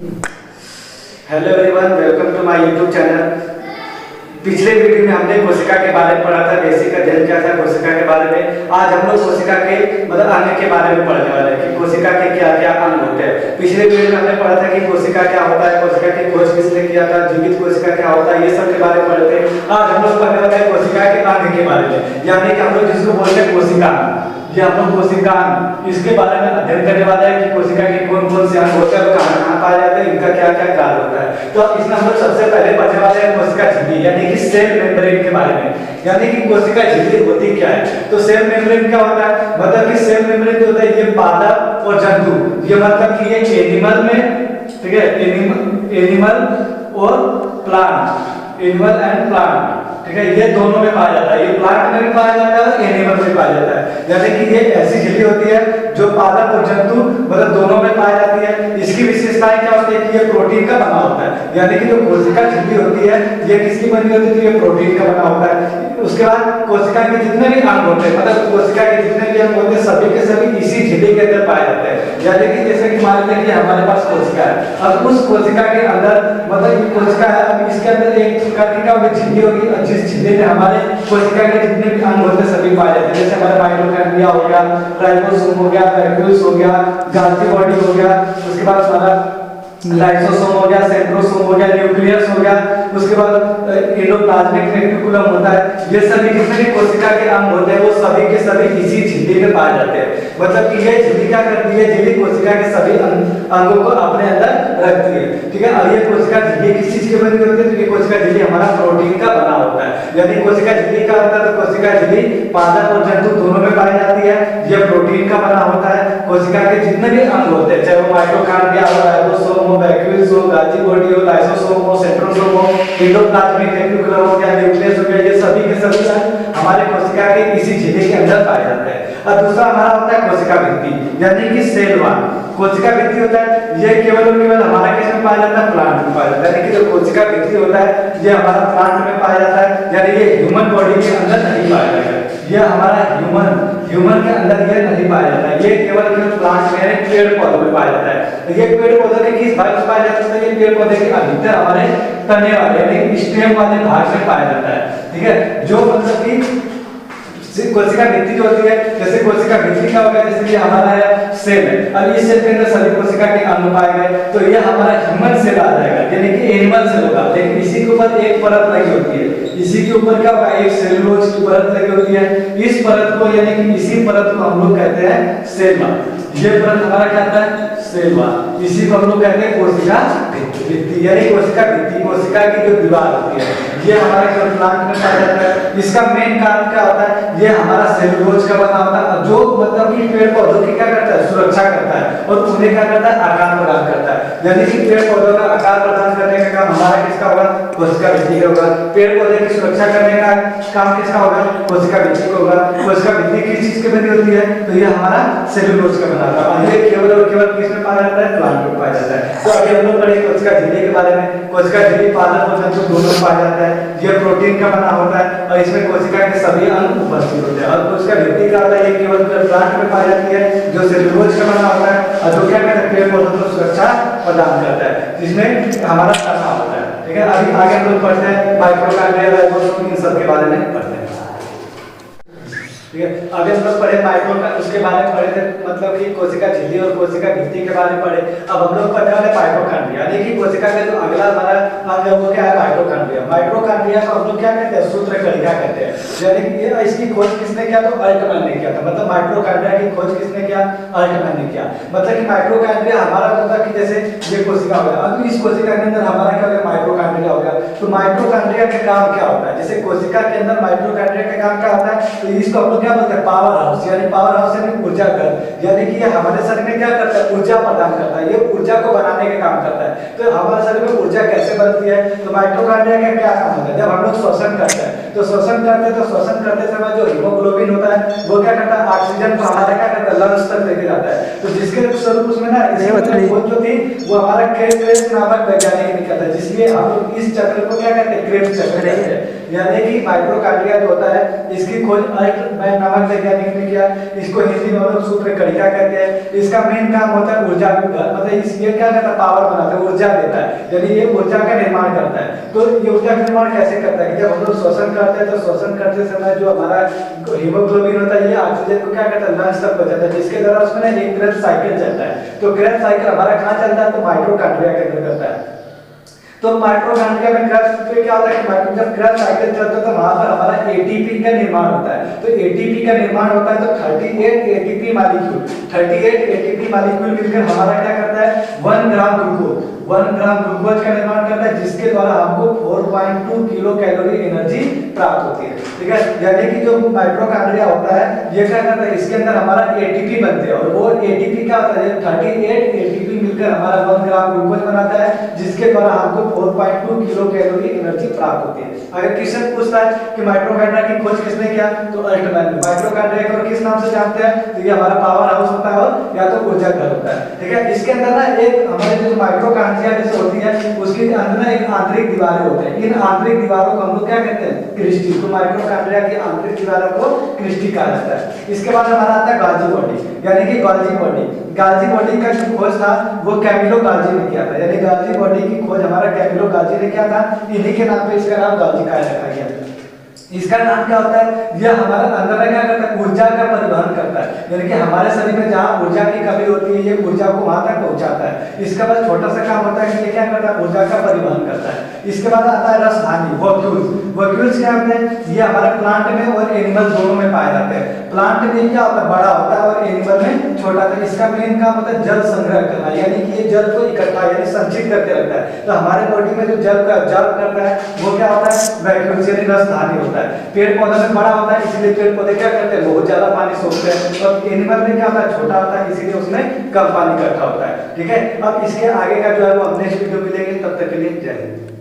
Hello everyone, welcome to my YouTube channel. पिछले video में हमने कोशिका के बारे में पढ़ा था, बेसिक अध्ययन किया था कोशिका के बारे में। आज हम लोग कोशिका के मतलब अंग के बारे में पढ़ने वाले हैं कि कोशिका के क्या क्या अंग होते हैं। पिछले वीडियो में हमने पढ़ा था कि कोशिका क्या होता है, कोशिका की खोज किसने किया था, जीवित कोशिका क्या होता है, ये सब के बारे में पढ़े थे। आज हम लोग पढ़ने वाले हैं कोशिका के अंग के बारे में, यानी कि हम लोग जिसको बोलते हैं कोशिका, ये हम लोग कोशिका इसके बारे में अध्ययन करने वाले हैं कि कोशिका के कौन कौन से अंग होते हैं और कहाँ कहाँ पाए जाते हैं, इनका क्या क्या कार्य होता है। तो इसमें हम लोग सबसे पहले पढ़ने वाले हैं कोशिका झिल्ली, यानी कि सेल मेम्ब्रेन के बारे में, यानी कि कोशिका झिल्ली होती क्या है। तो सेल मेम्ब्रेन क्या होता है, मतलब कि सेल मेम्ब्रेन जो होता है ये पादप और जंतु, ये मतलब कि ये एनिमल में, ठीक है, एनिमल और प्लांट, एनिमल एंड प्लांट, ठीक है, ये दोनों में पाया जाता है। ये प्लांट में भी पाया जाता है और एनिमल में पाया जाता है। यानी कि ये ऐसी झिल्ली होती है जो पादप और जंतु मतलब दोनों में पाई जाती है। इसकी विशेषताएं क्या होती है कि ये प्रोटीन का बना होता है, यानी कि जो कोशिका झिल्ली होती है ये किसकी बनी होती है, तो ये प्रोटीन का बना होता है। उसके बाद कोशिका के जितने भी अंग होते हैं, मतलब कोशिका के जितने भी अंग होते हैं सभी के सभी इसी झिल्ली के अंदर पाए जाते हैं। यानी कि जैसे कि मान लेते हैं कि हमारे पास कोशिका है, अब उस कोशिका के अंदर मतलब ये कोशिका है, अब इसके अंदर एक प्रकार की झिल्ली होगी और जिस झिल्ली में हमारे कोशिका के जितने भी अंग होते हैं सभी पाए जाते हैं। जैसे हमारा माइटोकॉन्ड्रिया हो गया, राइबोसोम हो गया, वैक्यूल्स हो गया, गाल्गी बॉडी हो गया, उसके बाद हमारा लाइसोसोम हो गया, सेंट्रोसोम हो गया, न्यूक्लियस हो गया, उसके बाद एंडोप्लाज्मिक रेटिकुलम होता है। ये सभी जितने भी कोशिका के अंग होते हैं वो सभी के सभी इसी झिल्ली में पाए जाते हैं। मतलब कि ये झिल्ली क्या करती है, झिल्ली कोशिका के सभी अंगों को अपने अंदर रखती है, ठीक है। और ये कोशिका झिल्ली किस चीज की बनी होती है, तो ये कोशिका झिल्ली हमारा प्रोटीन का बना होता है। यानी कोशिका झिल्ली का होता है तो कोशिका झिल्ली पादप और जंतु दोनों में पाई जाती है, ये प्रोटीन का बना होता है। कोशिका के जितने भी अंग होते हैं, चाहे वो माइटोकॉन्ड्रिया हो, राइबोसोम हो, वैक्यूल्स हो, गाल्गी बॉडी हो, लाइसोसोम हो, सेंट्रोसोम हो, एंडोप्लाज्मिक रेटिकुलम हो गया, न्यूक्लियस हो गया, ये सभी के सभी हमारे कोशिका के इसी झिल्ली के अंदर पाए जाते हैं। और दूसरा हमारा होता है कोशिका भित्ति, यानी कि सेल वॉल। कोशिका भित्ति होता है ये केवल और केवल हमारा किस में पाया जाता है, प्लांट में पाया जाता है। यानी कि जो कोशिका भित्ति होता है ये हमारा प्लांट में पाया जाता है, यानी ये ह्यूमन बॉडी के अंदर नहीं पाया जाता है। ये हमारा ह्यूमन के अंदर ये नहीं पाया जाता है, ये केवल प्लांट में, पेड़ पौधों में पाया जाता है। ये पेड़ पौधों के किस भाग में पाया जाता है, ये पेड़ पौधे के अधिकतर हमारे तने वाले यानी स्टेम वाले भाग में पाया जाता है, ठीक है। जो मतलब कि कोशिका भित्ति जो होती है, जैसे कोशिका भित्ति का हो गया, जैसे कि हमारा है सेल है, अब इस सेल के अंदर सभी कोशिका के अंग पाए गए तो ये हमारा ह्यूमन सेल आ जाएगा, यानी कि एनिमल सेल होगा। लेकिन इसी के ऊपर एक परत लगी होती है, इसी के ऊपर क्या होगा, एक सेलुलोज की परत लगी होती है। इस परत को यानी कि इसी परत को हम लोग कहते हैं सेल वॉल। ये परत हमारा क्या होता है, सेल वॉल। इसी को हम लोग कहते हैं कोशिका भित्ति, यानी कोशिका भित्ति, कोशिका की जो दीवार होती है ये हमारे प्लांट में पाया जाता है। इसका मेन कारण क्या होता है, ये हमारा सेलुलोज का बना होता है, जो मतलब कि पेड़ पौधों की क्या करता है, सुरक्षा करता है और उन्हें क्या करता है, आकार प्रदान करता है। यानी कि पेड़ पौधों का आकार प्रदान करने का काम हमारा किसका होगा, कोशिका भित्ति का होगा। पेड़ पौधे की सुरक्षा करने का काम किसका होगा, कोशिका भित्ति का होगा। कोशिका भित्ति किस चीज की बनी होती है, तो ये हमारा सेलुलोज का बना होता है। ये केवल और केवल किस में पाया जाता है, प्लांट में पाया जाता है। तो अभी हम लोग पढ़े कोशिका झिल्ली के बारे में। कोशिका झिल्ली पादप और जंतु दोनों में पाया जाता है, ये प्रोटीन का बना होता है और इसमें कोशिका के सभी अंग उपस्थित होते हैं। और कोशिका भित्ति का होता है ये केवल प्लांट में पाई जाती है, जो सेलुलोज का बना होता है और जो क्या करता है, पेड़ पौधों को सुरक्षा प्रदान करता है, जिसमें हमारा तना होता है, ठीक है। अभी आगे हम लोग पढ़ते हैं माइटोकॉन्ड्रिया, राइबोसोम, इन सब के बारे में पढ़ते हैं, ठीक है। अभी हम लोग पढ़े माइटोकॉन्ड्रिया, उसके बारे में पढ़े थे, मतलब कि कोशिका झिल्ली और कोशिका भित्ति के बारे में पढ़े। अब हम लोग पढ़ने वाले माइटोकॉन्ड्रिया, यानी कि कोशिका का जो अगला हमारा अंग है वो क्या है, माइटोकॉन्ड्रिया। माइटोकॉन्ड्रिया को हम लोग क्या कहते हैं, सूत्रकणिका कहते हैं। यानी कि इसकी खोज किसने किया, तो अल्टमैन ने किया था। मतलब माइटोकॉन्ड्रिया की खोज किसने किया, अल्टमैन ने किया। मतलब कि माइटोकॉन्ड्रिया हमारा होता कि जैसे ये कोशिका हो गया, अब इस कोशिका के अंदर हमारा क्या हो गया, माइटोकॉन्ड्रिया हो गया। तो माइटोकॉन्ड्रिया का काम क्या होता है, जैसे कोशिका के अंदर माइटोकॉन्ड्रिया का काम क्या होता है, तो इसको हम लोग क्या बोलते हैं, पावर हाउस। यानी पावर हाउस यानी ऊर्जा घर, यानी कि ये हमारे शरीर में क्या करता है, ऊर्जा प्रदान करता है, ये ऊर्जा को बनाने का काम करता है। तो हमारे शरीर में ऊर्जा कैसे बनती है, तो माइटोकॉन्ड्रिया का क्या काम होता है, जब हम लोग श्वसन करते हैं तो श्वसन करते समय जो हीमोग्लोबिन होता है वो क्या करता है, ऑक्सीजन को हमारे क्या करता है, लंग्स तक लेके जाता है। तो जिसके स्वरूप उसमें ना इसकी खोज जो थी वो हमारा क्रेब्स नामक वैज्ञानिक ने किया था, जिसलिए हम लोग इस चक्र को क्या कहते हैं, क्रेब्स चक्र कहते हैं। यानी कि माइटोकॉन्ड्रिया जो होता है इसकी खोज अल्टमैन नामक वैज्ञानिक ने किया। इसको हिंदी में हम लोग सूत्र कणिका कहते हैं। इसका मेन काम होता है ऊर्जा, मतलब ये क्या करता है, पावर बनाता है, ऊर्जा देता है, यानी ये ऊर्जा का निर्माण करता है। तो ये ऊर्जा का निर्माण कैसे करता है, जब हम लोग श्वसन करते हैं तो श्वसन करते समय जो हमारा हीमोग्लोबिन होता है ये ऑक्सीजन को क्या करता है, लंग्स तक पहुंचाता है, जिसके द्वारा उसमें ना एक क्रेब्स साइकिल चलता है। तो क्रेब्स साइकिल हमारा कहां चलता है, तो माइटोकॉन्ड्रिया के अंदर करता है। तो माइटोकॉन्ड्रिया में क्रेब्स पे क्या होता है कि जब क्रेब्स साइकिल चलता है तो वहां पर हमारा एटीपी का निर्माण होता है। तो एटीपी का निर्माण होता है तो 38 एटीपी मॉलिक्यूल मिलकर हमारा क्या करता है, 1 ग्राम ग्लूकोज का निर्माण करता है, जिसके द्वारा हमको 4.2 किलो कैलोरी एनर्जी प्राप्त होती है। ठीक है, यानी कि जो माइटोकॉन्ड्रिया होता है ये क्या करता है, इसके अंदर हमारा एटीपी बनते हैं और वो एटीपी क्या होता है, 38 एटीपी मिलकर हमारा 1 ग्राम ग्लूकोज बनाता है, जिसके द्वारा हमको 4.2 किलो कैलोरी एनर्जी प्राप्त होती है। अगर क्वेश्चन पूछता है कि माइटोकॉन्ड्रिया की खोज किसने किया, तो अल्टमैन ने। माइटोकॉन्ड्रिया को किस नाम से जानते हैं, तो ये हमारा पावर हाउस होता है और या तो ऊर्जा घर होता है। ठीक है, इसके अंदर ना एक हमारे जो माइटोकॉन्ड्रिया जैसे होती है उसके अंदर ना एक आंतरिक दीवारें होते हैं। इन आंतरिक दीवारों को हम लोग क्या कहते हैं, क्रिस्टी। तो माइटोकॉन्ड्रिया की आंतरिक दीवारों को क्रिस्टी कहा जाता है। इसके बाद हमारा आता है गाल्जी बॉडी, यानी कि गाल्जी बॉडी का जो खोज था वो कैमिलो गाल्जी ने किया था, यानी गाल्जी बॉडी की खोज हमारा कैमिलो गाल्जी ने किया था। इन्हीं के नाम पे इसका नाम गाल्जी का रखा गया। इसका नाम क्या होता है, यह हमारे अंदर में क्या करता है, ऊर्जा का परिवहन करता है, यानी कि हमारे शरीर में जहां ऊर्जा की कमी होती है ये ऊर्जा को वहां तक पहुंचाता है। इसका बस छोटा सा काम होता है कि ये क्या करता है, ऊर्जा का परिवहन करता है। इसके बाद आता है रसधानी, वॉक्यूल्स क्या होते हैं, ये हमारे प्लांट में और एनिमल दोनों में पाए जाते हैं। प्लांट में क्या होता है, बड़ा होता है और एनिमल में छोटा होता है। इसका मेन काम होता है जल संग्रह करना, यानी कि ये जल को इकट्ठा यानी संचित करके रखता है। तो हमारे बॉडी में जो जल का ऑब्जर्व करता है वो क्या होता है, वैक्यूल्स यानी रसधानी होता है। पेड़ पौधा में बड़ा होता है, इसलिए पेड़ पौधे क्या करते हैं, बहुत ज्यादा पानी सोखते हैं, और एनिमल में क्या होता है, छोटा होता है, इसीलिए उसमें कम पानी इकट्ठा होता है। ठीक है, अब इसके आगे का जो है वो हम नेक्स्ट वीडियो में लेंगे, तब तक के लिए जय हिंद।